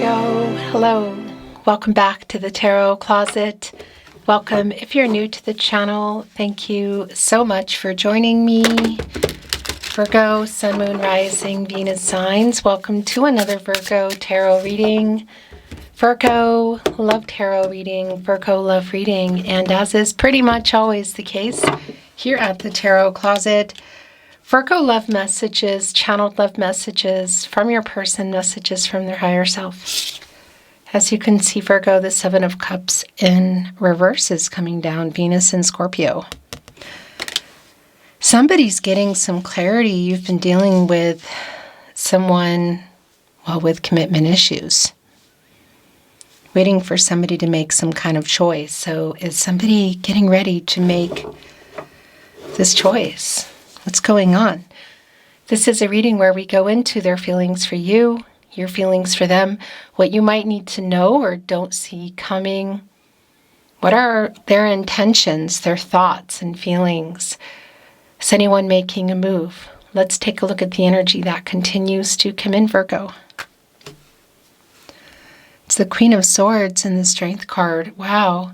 Virgo, hello. Welcome back to the Tarot Closet. Welcome if you're new to the channel. Thank you so much for joining me. Virgo, Sun, Moon, Rising, Venus signs. Welcome to another Virgo Tarot reading. Virgo love tarot reading, Virgo love reading, and as is pretty much always the case here at the Tarot Closet, Virgo love messages, channeled love messages from your person, messages from their higher self. As you can see, Virgo, the Seven of Cups in reverse is coming down, Venus in Scorpio. Somebody's getting some clarity. You've been dealing with someone, well, with commitment issues. Waiting for somebody to make some kind of choice. So is somebody getting ready to make this choice? What's going on? This is a reading where we go into their feelings for you, your feelings for them, what you might need to know or don't see coming. What are their intentions, their thoughts and feelings? Is anyone making a move? Let's take a look at the energy that continues to come in, Virgo. It's the Queen of Swords and the Strength card. Wow.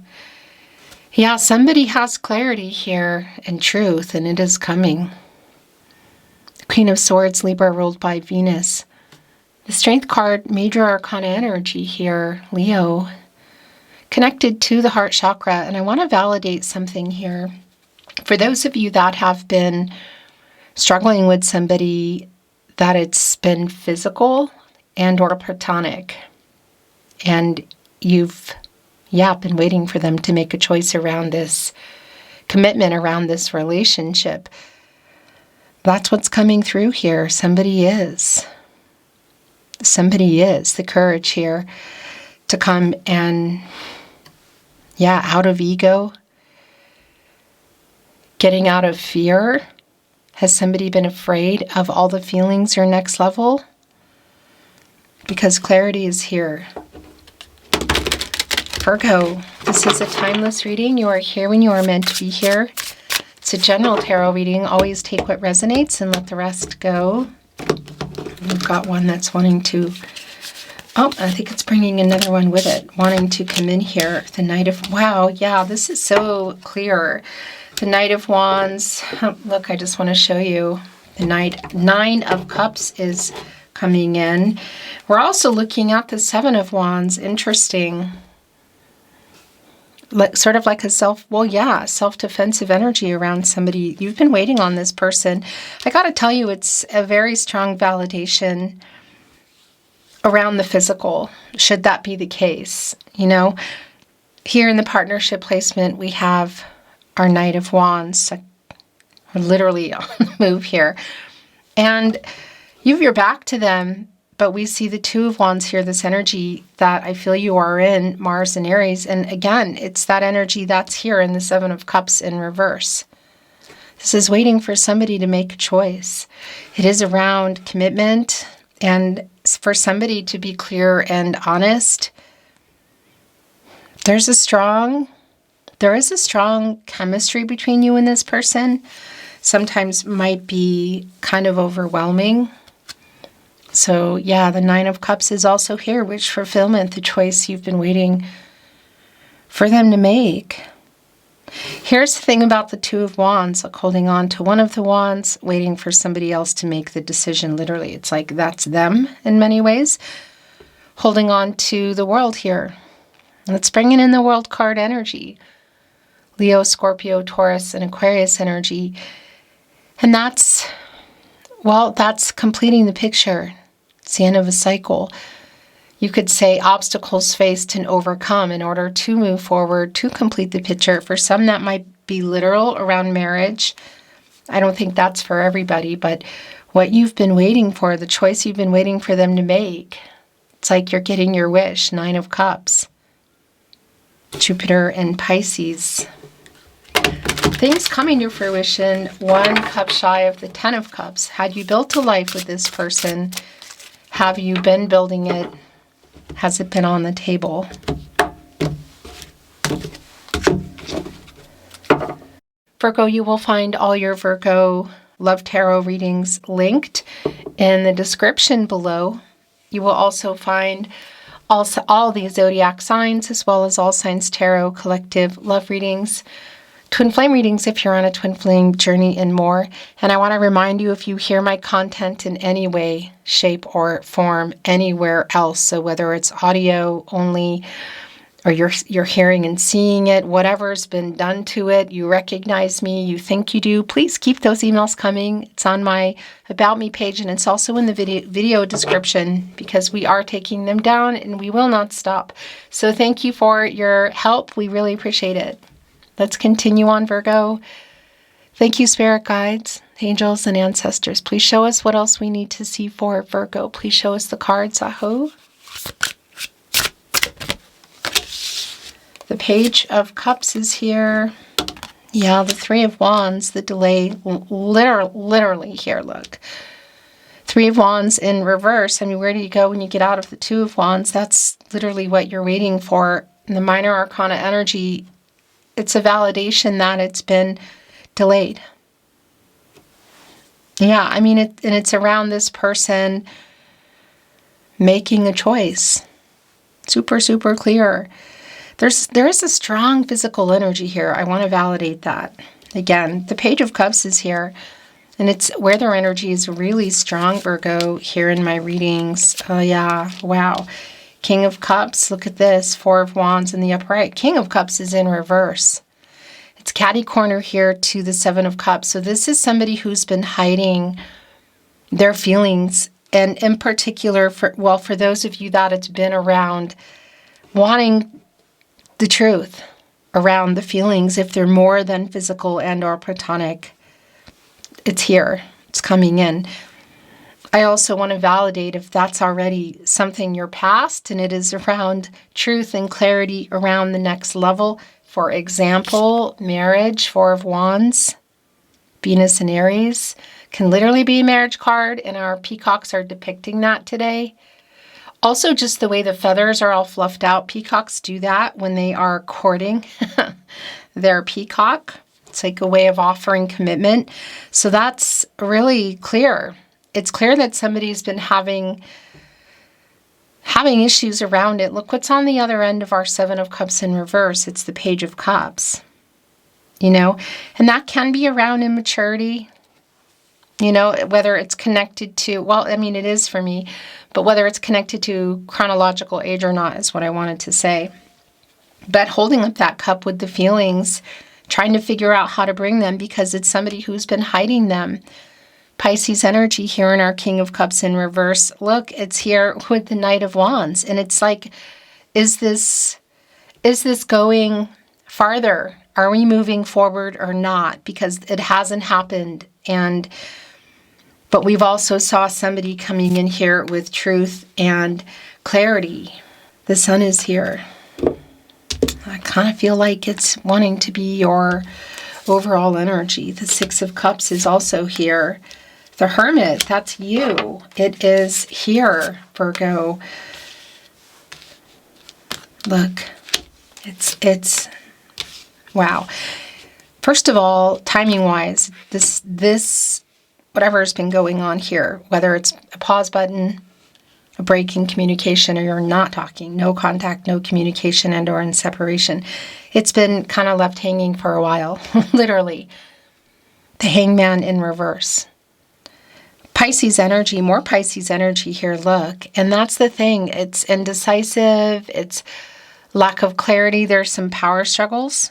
Yeah, somebody has clarity here and truth, and it is coming. The Queen of Swords, Libra, ruled by Venus. The Strength card, major arcana energy here, Leo, connected to the heart chakra. And I want to validate something here. For those of you that have been struggling with somebody, that it's been physical and or platonic, and you've been waiting for them to make a choice around this commitment, around this relationship. That's what's coming through here. Somebody is. The courage here to come and, out of ego, getting out of fear. Has somebody been afraid of all the feelings or next level? Because clarity is here. Virgo, this is a timeless reading. You are here when you are meant to be here. It's a general tarot reading. Always take what resonates and let the rest go. We've got one that's wanting to, I think it's bringing another one with it, wanting to come in here. The Knight of, wow, yeah, this is so clear. The Knight of Wands, look, I just want to show you. The Nine of Cups is coming in. We're also looking at the Seven of Wands. Interesting. Sort of like a self-defensive energy around somebody. You've been waiting on this person. I got to tell you, it's a very strong validation around the physical, should that be the case. You know, here in the partnership placement, we have our Knight of Wands. We're literally on the move here. And you have your back to them, but we see the Two of Wands here, this energy that I feel you are in, Mars and Aries. And again, it's that energy that's here in the Seven of Cups in reverse. This is waiting for somebody to make a choice. It is around commitment and for somebody to be clear and honest. There is a strong chemistry between you and this person. Sometimes might be kind of overwhelming. So the Nine of Cups is also here, wish fulfillment, the choice you've been waiting for them to make. Here's the thing about the Two of Wands, like holding on to one of the wands, waiting for somebody else to make the decision. Literally, it's like that's them in many ways. Holding on to the World here. Let's bring in the World card energy. Leo, Scorpio, Taurus, and Aquarius energy. And that's completing the picture. It's the end of a cycle. You could say obstacles faced and overcome in order to move forward, to complete the picture. For some, that might be literal around marriage. I don't think that's for everybody, but what you've been waiting for, the choice you've been waiting for them to make, it's like you're getting your wish. Nine of Cups. Jupiter and Pisces. Things coming to fruition, 1 cup shy of the 10 of Cups. Had you built a life with this person? Have you been building it? Has it been on the table? Virgo, you will find all your Virgo Love Tarot readings linked in the description below. You will also find Also, all the zodiac signs, as well as all signs tarot, collective love readings, twin flame readings if you're on a twin flame journey, and more. And I want to remind you, if you hear my content in any way, shape, or form anywhere else, so whether it's audio only or you're hearing and seeing it, whatever's been done to it, you recognize me, you think you do, please keep those emails coming. It's on my About Me page, and it's also in the video description, because we are taking them down and we will not stop. So thank you for your help. We really appreciate it. Let's continue on, Virgo. Thank you, spirit guides, angels, and ancestors. Please show us what else we need to see for Virgo. Please show us the cards. Aho. The Page of Cups is here. Yeah, the Three of Wands, the delay, literally here, look. Three of Wands in reverse. I mean, where do you go when you get out of the Two of Wands? That's literally what you're waiting for. In the minor arcana energy, it's a validation that it's been delayed. Yeah, I mean, and it's around this person making a choice. Super, super clear. There is a strong physical energy here. I want to validate that. Again, the Page of Cups is here, and it's where their energy is really strong, Virgo, here in my readings. Oh, yeah. Wow. King of Cups. Look at this. Four of Wands in the upright. King of Cups is in reverse. It's catty corner here to the Seven of Cups. So this is somebody who's been hiding their feelings. And in particular, for those of you that it's been around wanting the truth around the feelings, if they're more than physical and or platonic, it's here. It's coming in. I also want to validate if that's already something you're past, and it is around truth and clarity around the next level. For example, marriage, Four of Wands, Venus and Aries can literally be a marriage card, and our peacocks are depicting that today. Also, just the way the feathers are all fluffed out. Peacocks do that when they are courting their peacock. It's like a way of offering commitment. So that's really clear. It's clear that somebody's been having issues around it. Look what's on the other end of our Seven of Cups in reverse. It's the Page of Cups. You know, and that can be around immaturity. You know, whether it's connected to, well, I mean, it is for me, but whether it's connected to chronological age or not is what I wanted to say. But holding up that cup with the feelings, trying to figure out how to bring them, because it's somebody who's been hiding them. Pisces energy here in our King of Cups in reverse. Look, it's here with the Knight of Wands. And it's like, is this going farther? Are we moving forward or not? Because it hasn't happened. But we've also saw somebody coming in here with truth and clarity. The Sun is here. I kind of feel like it's wanting to be your overall energy. The Six of Cups is also here. The Hermit, that's you. It is here, Virgo. Look, it's wow. First of all, timing-wise, this whatever has been going on here, whether it's a pause button, a break in communication, or you're not talking, no contact, no communication, and or in separation, it's been kind of left hanging for a while, literally. The Hangman in reverse. Pisces energy, more Pisces energy here, look. And that's the thing. It's indecisive. It's lack of clarity. There's some power struggles.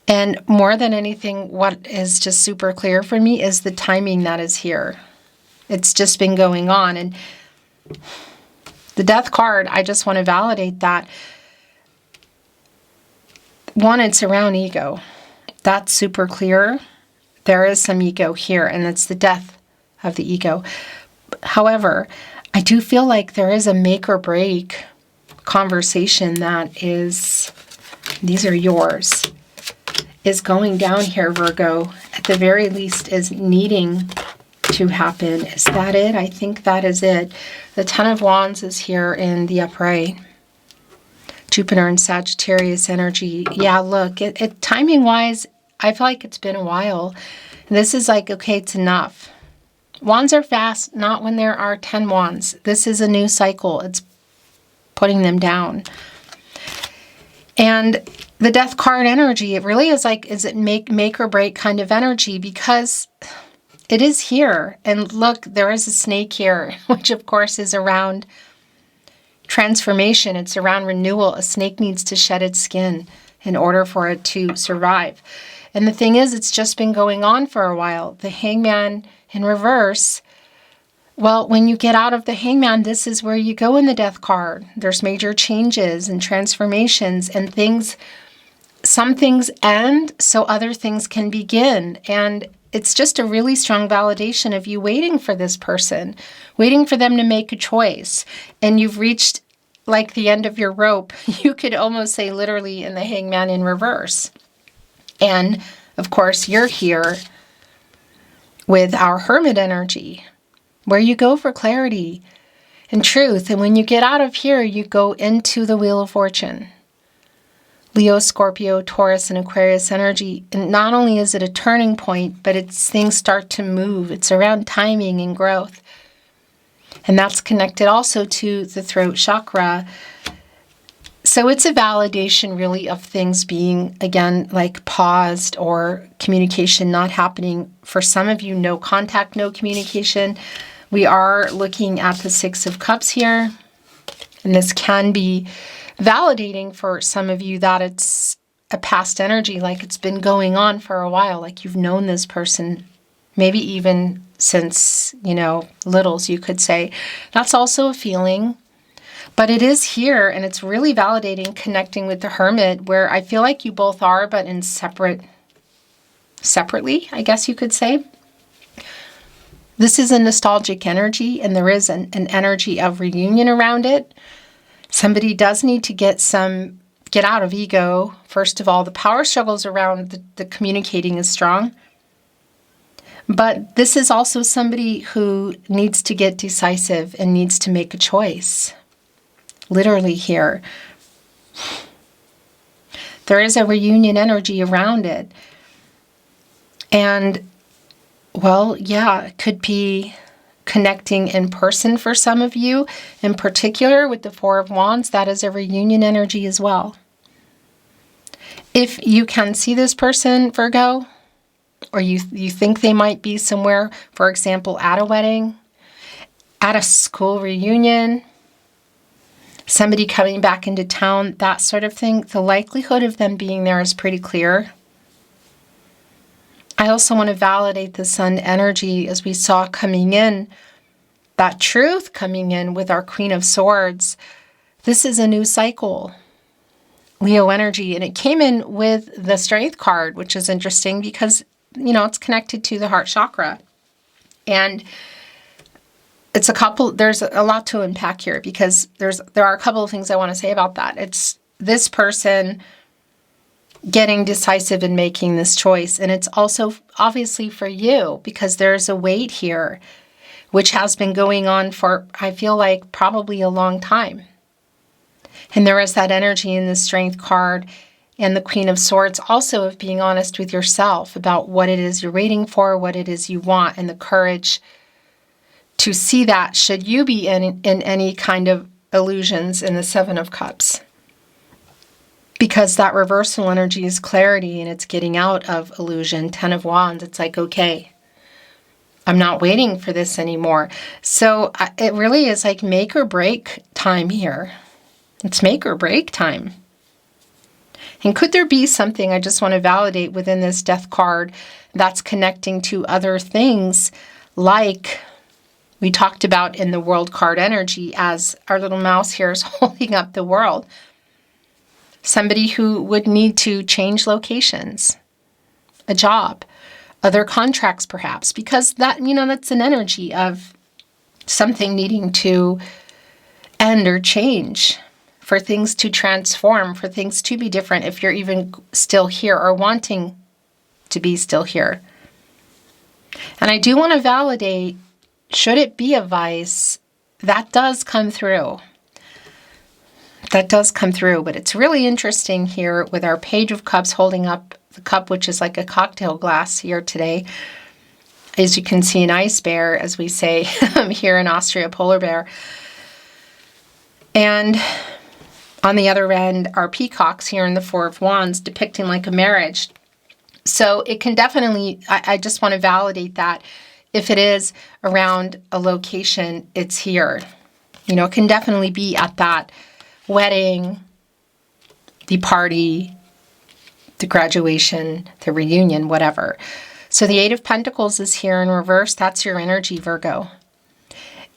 And more than anything, what is just super clear for me is the timing that is here. It's just been going on. And the Death card, I just want to validate that. One, it's around ego. That's super clear. There is some ego here, and it's the death of the ego. However, I do feel like there is a make or break conversation that is, these are yours, is going down here, Virgo. At the very least, is needing to happen. Is that it? I think that is it. The Ten of Wands is here in the upright. Jupiter and Sagittarius energy. Yeah, look, it timing-wise, I feel like it's been a while. This is like, okay, it's enough. Wands are fast, not when there are 10 wands. This is a new cycle. putting them down. And the Death card energy, it really is like, is it make or break kind of energy, because it is here. And look, there is a snake here, which of course is around transformation. It's around renewal. A snake needs to shed its skin in order for it to survive. And the thing is, it's just been going on for a while. The Hangman in reverse, well, when you get out of the Hangman, this is where you go in the Death card. There's major changes and transformations and things. Some things end so other things can begin. And it's just a really strong validation of you waiting for this person, waiting for them to make a choice. And you've reached like the end of your rope. You could almost say literally in the Hangman in reverse. And of course, you're here with our Hermit energy, where you go for clarity and truth. And when you get out of here, you go into the Wheel of Fortune. Leo, Scorpio, Taurus, and Aquarius energy. And not only is it a turning point, but things start to move. It's around timing and growth. And that's connected also to the throat chakra. So it's a validation really of things being, again, like paused or communication not happening. For some of you, no contact, no communication. We are looking at the Six of Cups here. And this can be validating for some of you that it's a past energy, like it's been going on for a while, like you've known this person, maybe even since, littles, you could say. That's also a feeling. But it is here, and it's really validating connecting with the Hermit, where I feel like you both are, but in separately, I guess you could say. This is a nostalgic energy, and there is an energy of reunion around it. Somebody does need to get out of ego. First of all, the power struggles around the communicating is strong. But this is also somebody who needs to get decisive and needs to make a choice. Literally here. There is a reunion energy around it. And, well, yeah, it could be connecting in person for some of you. In particular, with the Four of Wands, that is a reunion energy as well. If you can see this person, Virgo, or you think they might be somewhere, for example, at a wedding, at a school reunion, somebody coming back into town, that sort of thing, the likelihood of them being there is pretty clear. I also want to validate the Sun energy as we saw coming in, that truth coming in with our Queen of Swords. This is a new cycle, Leo energy, and it came in with the Strength card, which is interesting because, it's connected to the heart chakra. And there's a lot to unpack here because there are a couple of things I want to say about that. It's this person getting decisive in making this choice. And it's also obviously for you because there's a weight here, which has been going on for, I feel like, probably a long time. And there is that energy in the Strength card and the Queen of Swords also of being honest with yourself about what it is you're waiting for, what it is you want, and the courage to see that should you be in any kind of illusions in the Seven of Cups. Because that reversal energy is clarity and it's getting out of illusion. Ten of Wands, it's like, okay, I'm not waiting for this anymore. So it really is like make or break time here. It's make or break time. And could there be something, I just want to validate within this Death card, that's connecting to other things like we talked about in the World card energy as our little mouse here is holding up the world. Somebody who would need to change locations, a job, other contracts perhaps, because that's an energy of something needing to end or change, for things to transform, for things to be different if you're even still here or wanting to be still here. And I do want to validate, should it be a vice, that does come through. That does come through, but it's really interesting here with our Page of Cups holding up the cup, which is like a cocktail glass here today. As you can see, an ice bear, as we say here in Austria, polar bear. And on the other end are peacocks here in the Four of Wands, depicting like a marriage. So it can definitely, I just want to validate that. If it is around a location, it's here. You know, it can definitely be at that wedding, the party, the graduation, the reunion, whatever. So the Eight of Pentacles is here in reverse. That's your energy, Virgo.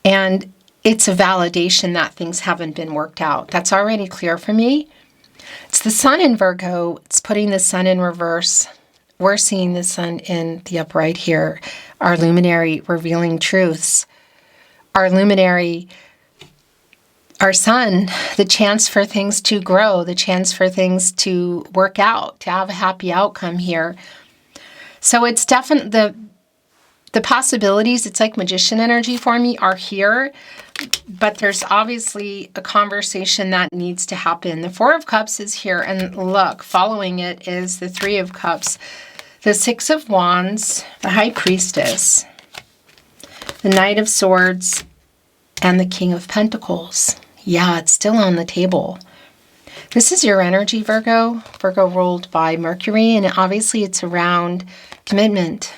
And it's a validation that things haven't been worked out. That's already clear for me. It's the Sun in Virgo. It's putting the Sun in reverse. We're seeing the Sun in the upright here. Our luminary revealing truths. Our luminary, our Sun, the chance for things to grow, the chance for things to work out, to have a happy outcome here. So it's definitely the possibilities, it's like magician energy for me, are here, but there's obviously a conversation that needs to happen. The Four of Cups is here, and look, following it is the Three of Cups, the Six of Wands, the High Priestess, the Knight of Swords, and the King of Pentacles. Yeah, it's still on the table. This is your energy, Virgo. Virgo ruled by Mercury, and obviously it's around commitment.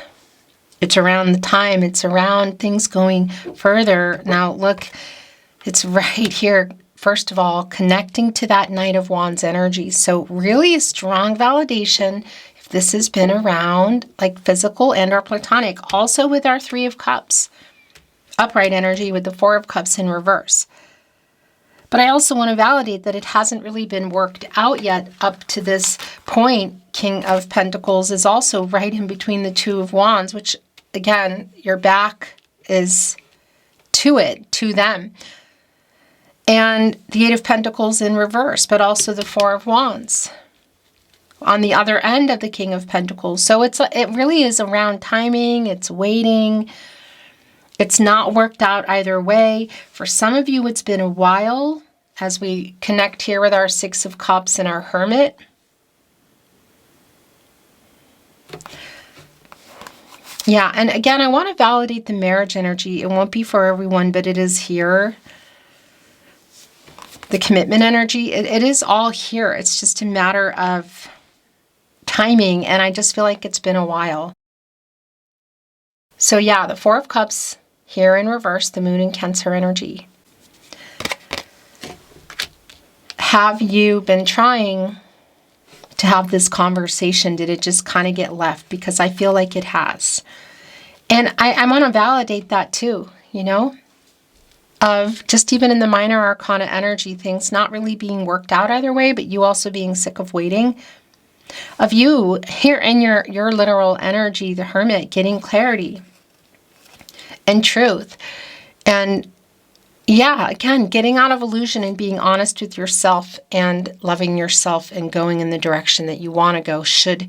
It's around the time. It's around things going further. Now, look, it's right here. First of all, connecting to that Knight of Wands energy. So really a strong validation if this has been around, like physical and or platonic. Also with our Three of Cups. Upright energy with the Four of Cups in reverse. But I also want to validate that it hasn't really been worked out yet up to this point. King of Pentacles is also right in between the Two of Wands, which, again, your back is to it, to them. And the Eight of Pentacles in reverse, but also the Four of Wands on the other end of the King of Pentacles. So it really is around timing. It's waiting. It's not worked out either way. For some of you, it's been a while as we connect here with our Six of Cups and our Hermit. Yeah, and again, I want to validate the marriage energy. It won't be for everyone, but it is here. The commitment energy, it is all here. It's just a matter of timing, and I just feel like it's been a while. So yeah, the Four of Cups here in reverse, the Moon in Cancer energy. Have you been trying to have this conversation? Did it just kind of get left? Because I feel like it has. And I want to validate that too, you know, of just even in the minor arcana energy, things not really being worked out either way, but you also being sick of waiting. Of you here in your literal energy, the Hermit, getting clarity and truth. And yeah, again, getting out of illusion and being honest with yourself and loving yourself and going in the direction that you want to go should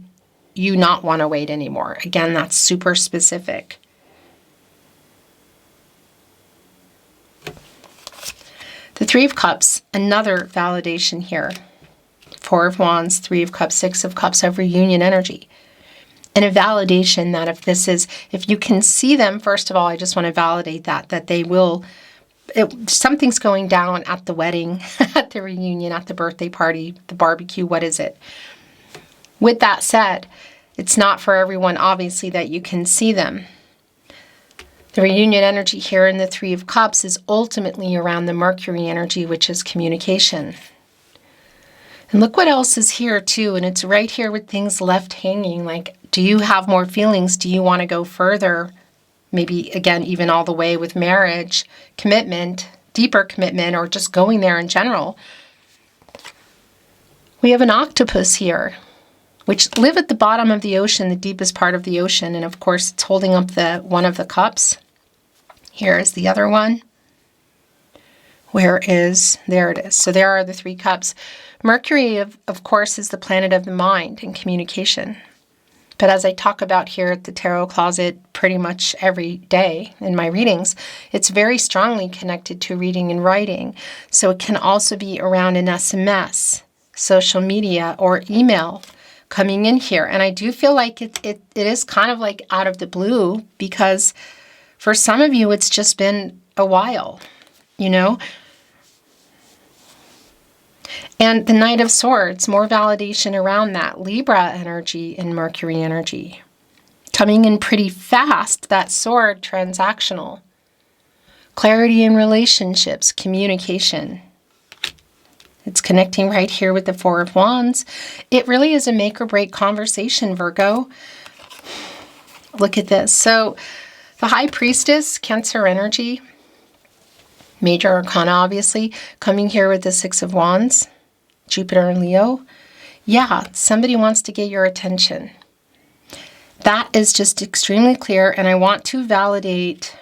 you not want to wait anymore. Again, that's super specific. The Three of Cups, another validation here. Four of Wands, Three of Cups, Six of Cups of reunion energy. And a validation that if you can see them, first of all, I just want to validate that they will, something's going down at the wedding, at the reunion, at the birthday party, the barbecue, what is it? With that said, it's not for everyone, obviously, that you can see them. The reunion energy here in the Three of Cups is ultimately around the Mercury energy, which is communication. And look what else is here too, and it's right here with things left hanging. Like, do you have more feelings? Do you want to go further? Maybe, again, even all the way with marriage, commitment, deeper commitment, or just going there in general. We have an octopus here, which live at the bottom of the ocean, the deepest part of the ocean. And of course, it's holding up one of the cups. Here is the other one. There it is. So there are the three cups. Mercury, of course, is the planet of the mind and communication. But as I talk about here at the Tarot Closet pretty much every day in my readings, it's very strongly connected to reading and writing. So it can also be around an SMS, social media, or email coming in here. And I do feel like it is kind of like out of the blue, because for some of you, it's just been a while, you know? And the Knight of Swords, more validation around that. Libra energy and Mercury energy. Coming in pretty fast, that sword, transactional. Clarity in relationships, communication. It's connecting right here with the Four of Wands. It really is a make or break conversation, Virgo. Look at this. So the High Priestess, Cancer energy, major arcana obviously, coming here with the Six of Wands, Jupiter and Leo. Yeah, somebody wants to get your attention. That is just extremely clear, and I want to validate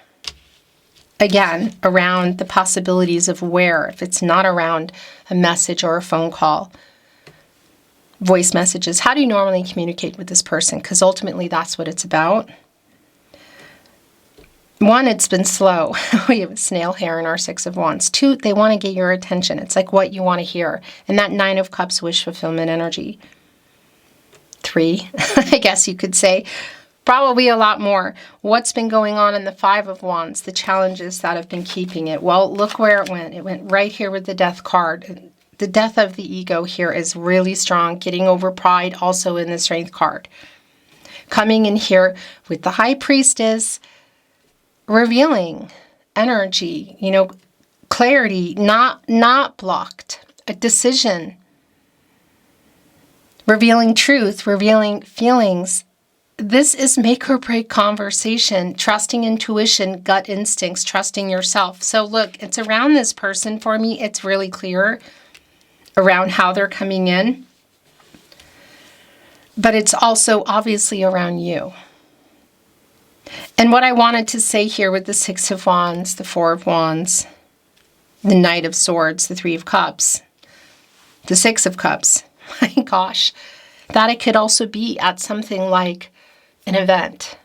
again around the possibilities of where, if it's not around a message or a phone call, voice messages. How do you normally communicate with this person? Because ultimately that's what it's about. One, it's been slow. We have a snail hair in our Six of Wands. Two, they want to get your attention. It's like what you want to hear. And that Nine of Cups, wish fulfillment energy. Three, I guess you could say, probably a lot more. What's been going on in the Five of Wands, the challenges that have been keeping it? Well, look where it went. It went right here with the Death card. The death of the ego here is really strong, getting over pride, also in the Strength card. Coming in here with the High Priestess, revealing energy, clarity, not blocked, a decision, revealing truth, revealing feelings. This is make or break conversation, trusting intuition, gut instincts, trusting yourself. So look, it's around this person for me. It's really clear around how they're coming in, but it's also obviously around you. And what I wanted to say here with the Six of Wands, the Four of Wands, the Knight of Swords, the Three of Cups, the Six of Cups, my gosh, that it could also be at something like an event,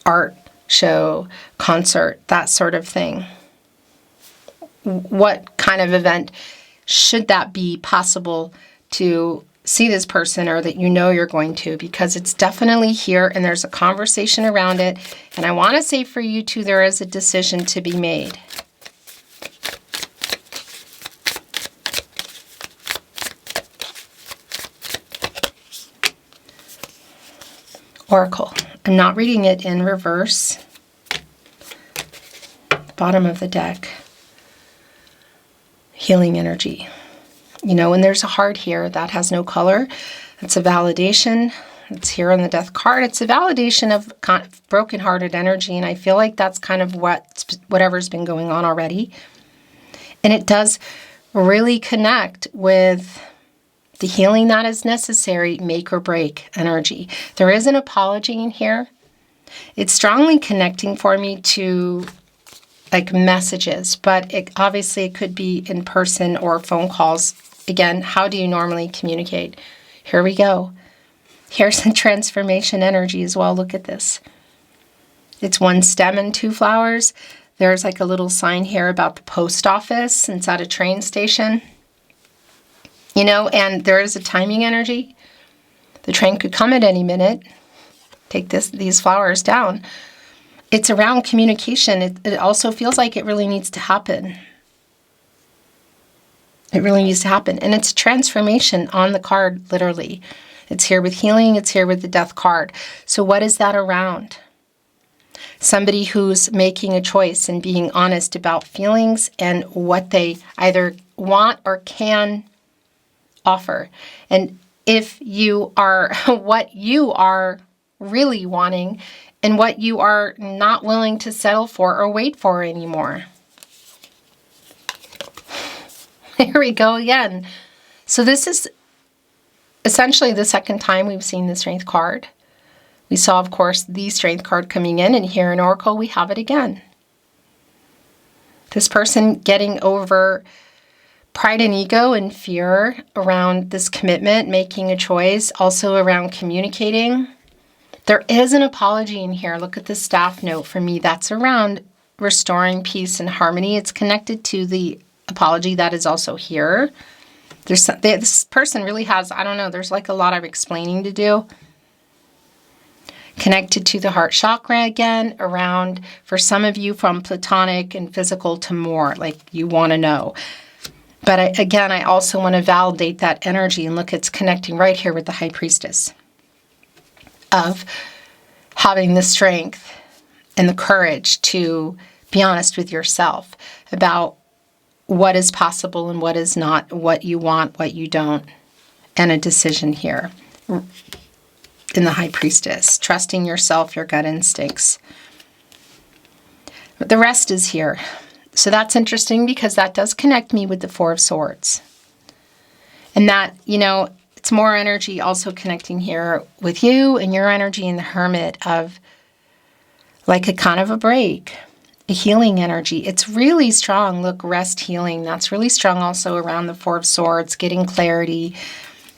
art show, concert, that sort of thing. What kind of event should that be possible to see this person, or that you're going to, because it's definitely here and there's a conversation around it. And I want to say for you too, there is a decision to be made. Oracle. I'm not reading it in reverse. Bottom of the deck. Healing energy. When there's a heart here that has no color, it's a validation. It's here on the Death card. It's a validation of kind of broken-hearted energy, and I feel like that's kind of whatever's been going on already. And it does really connect with the healing that is necessary, make or break energy. There is an apology in here. It's strongly connecting for me to like messages, but obviously it could be in person or phone calls. Again, how do you normally communicate? Here we go. Here's the transformation energy as well. Look at this. It's one stem and two flowers. There's like a little sign here about the post office inside a train station. And there is a timing energy. The train could come at any minute. Take these flowers down. It's around communication. It also feels like it really needs to happen. It really needs to happen. And it's a transformation on the card, literally. It's here with healing. It's here with the Death card. So what is that around? Somebody who's making a choice and being honest about feelings and what they either want or can offer. And if you are what you are really wanting and what you are not willing to settle for or wait for anymore. Here we go again. So this is essentially the second time we've seen the Strength card. We saw, of course, the Strength card coming in, and here in Oracle we have it again. This person getting over pride and ego and fear around this commitment, making a choice, also around communicating. There is an apology in here. Look at the staff note for me. That's around restoring peace and harmony. It's connected to the apology that is also here. This person really has, I don't know, there's like a lot of explaining to do. Connected to the heart chakra again, around, for some of you, from platonic and physical to more, like you want to know. But again, I also want to validate that energy and look, it's connecting right here with the High Priestess of having the strength and the courage to be honest with yourself about what is possible and what is not, what you want, what you don't, and a decision here in the High Priestess. Trusting yourself, your gut instincts. But the rest is here. So that's interesting because that does connect me with the Four of Swords. And that, you know, it's more energy also connecting here with you and your energy in the Hermit of like a kind of a break, a healing energy. It's really strong. Look, rest, healing. That's really strong also around the Four of Swords, getting clarity,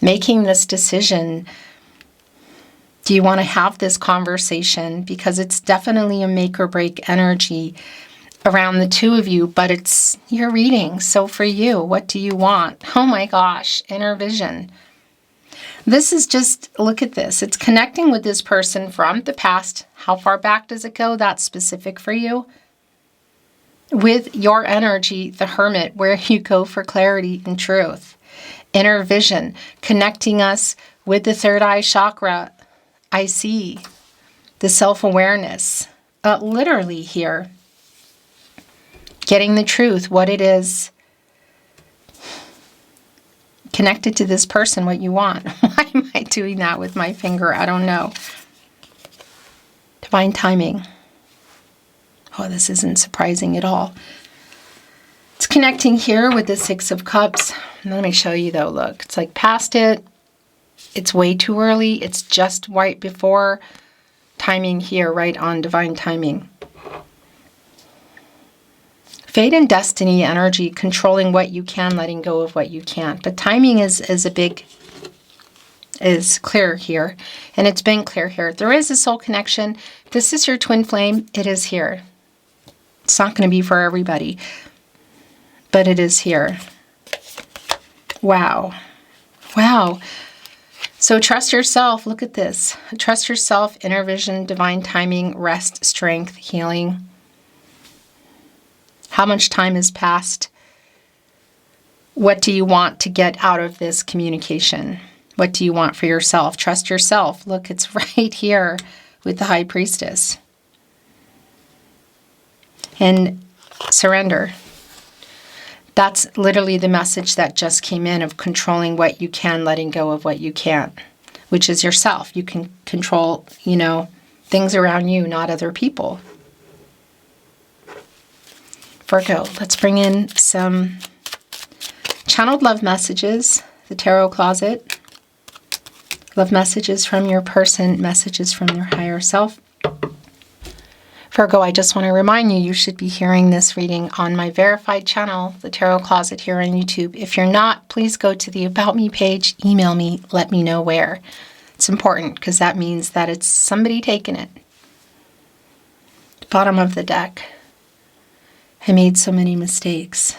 making this decision. Do you want to have this conversation? Because it's definitely a make or break energy around the two of you, but it's your reading. So for you, what do you want? Oh my gosh, inner vision. This is just, look at this. It's connecting with this person from the past. How far back does it go? That's specific for you. With your energy, the Hermit, where you go for clarity and truth. Inner vision, connecting us with the third eye chakra. I see the self-awareness, literally here. Getting the truth, what it is, connected to this person, what you want. Why am I doing that with my finger? I don't know. Divine timing. Oh, this isn't surprising at all. It's connecting here with the Six of Cups. Let me show you though, look. It's like past it. It's way too early. It's just right before timing here, right on divine timing. Fate and destiny energy, controlling what you can, letting go of what you can't. But timing is clear here. And it's been clear here. There is a soul connection. This is your twin flame. It is here. It's not going to be for everybody. But it is here. Wow. Wow. So trust yourself. Look at this. Trust yourself, inner vision, divine timing, rest, strength, healing. How much time has passed? What do you want to get out of this communication? What do you want for yourself? Trust yourself. Look, it's right here with the High Priestess. And surrender. That's literally the message that just came in of controlling what you can, letting go of what you can't, which is yourself. You can control, you know, things around you, not other people. Virgo, let's bring in some channeled love messages, the tarot closet. Love messages from your person, messages from your higher self. Virgo, I just want to remind you, you should be hearing this reading on my verified channel, the Tarot Closet here on YouTube. If you're not, please go to the About Me page, email me, let me know where. It's important because that means that it's somebody taking it. Bottom of the deck. I made so many mistakes.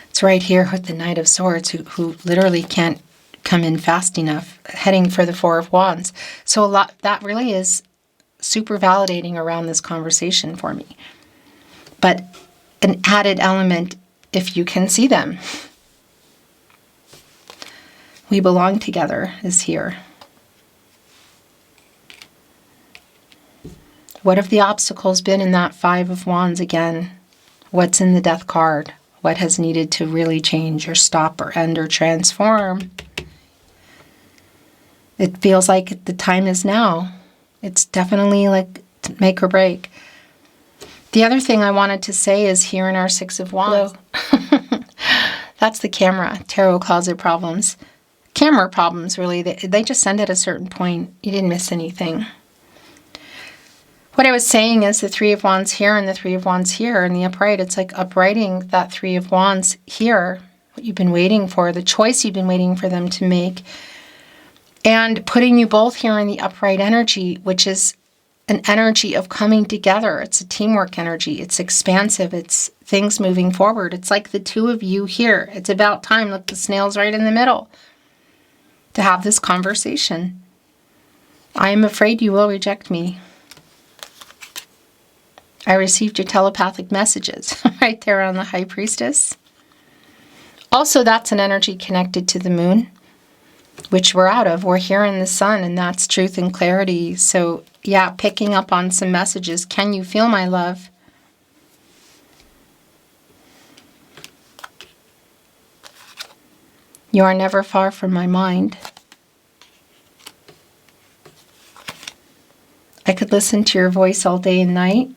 It's right here with the Knight of Swords who literally can't come in fast enough, heading for the Four of Wands. So a lot, that really is super validating around this conversation for me. But an added element, if you can see them. We belong together is here. What have the obstacles been in that Five of Wands again? What's in the Death card? What has needed to really change or stop or end or transform? It feels like the time is now. It's definitely like make or break. The other thing I wanted to say is here in our Six of Wands. That's the camera, tarot closet problems. Camera problems, really. They just end at a certain point. You didn't miss anything. What I was saying is the Three of Wands here and the Three of Wands here in the upright. It's like uprighting that Three of Wands here, what you've been waiting for, the choice you've been waiting for them to make, and putting you both here in the upright energy, which is an energy of coming together. It's a teamwork energy. It's expansive. It's things moving forward. It's like the two of you here. It's about time. Look, the snail's right in the middle to have this conversation. I am afraid you will reject me. I received your telepathic messages right there on the High Priestess. Also, that's an energy connected to the moon, which we're out of. We're here in the sun, and that's truth and clarity. So, yeah, picking up on some messages. Can you feel my love? You are never far from my mind. I could listen to your voice all day and night.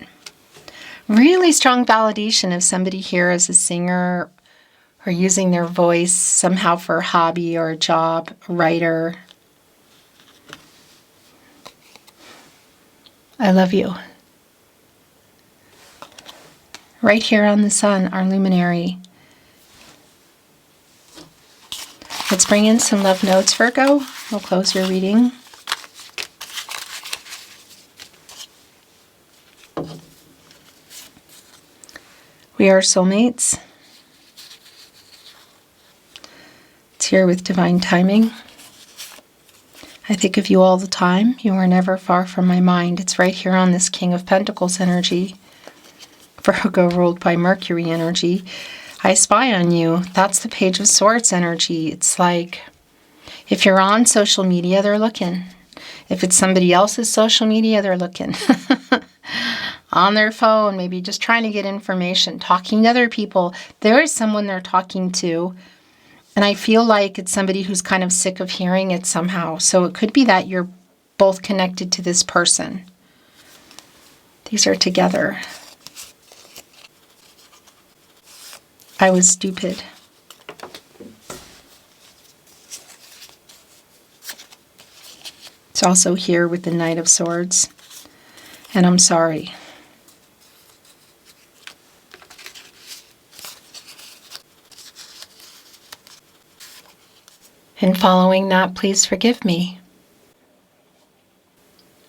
Really strong validation of somebody here as a singer or using their voice somehow for a hobby or a job, a writer. I love you. Right here on the sun, our luminary. Let's bring in some love notes, Virgo. We'll close your reading. We are soulmates. It's here with divine timing. I think of you all the time. You are never far from my mind. It's right here on this King of Pentacles energy. Virgo ruled by Mercury energy. I spy on you. That's the Page of Swords energy. It's like if you're on social media, they're looking. If it's somebody else's social media, they're looking. On their phone, maybe just trying to get information, talking to other people. There is someone they're talking to, and I feel like it's somebody who's kind of sick of hearing it somehow. So it could be that you're both connected to this person. These are together. I was stupid. It's also here with the Knight of Swords. And I'm sorry. And following that, please forgive me.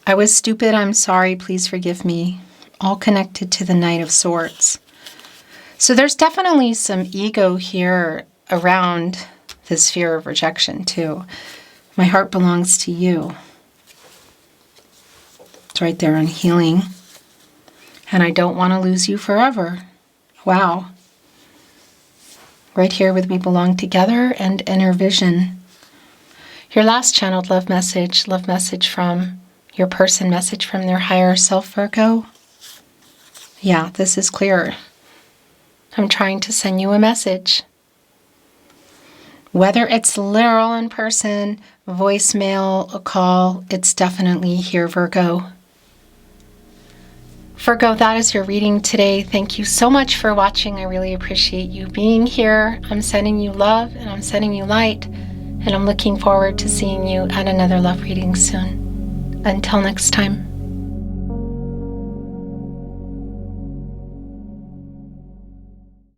I was stupid, I'm sorry, please forgive me. All connected to the Knight of Swords. So there's definitely some ego here around this fear of rejection too. My heart belongs to you. It's right there on healing. And I don't want to lose you forever. Wow. Right here with we belong together and inner vision. Your last channeled love message from your person, message from their higher self, Virgo. Yeah, this is clear. I'm trying to send you a message. Whether it's literal in person, voicemail, a call, it's definitely here, Virgo. Virgo, that is your reading today. Thank you so much for watching. I really appreciate you being here. I'm sending you love and I'm sending you light. And I'm looking forward to seeing you at another love reading soon. Until next time.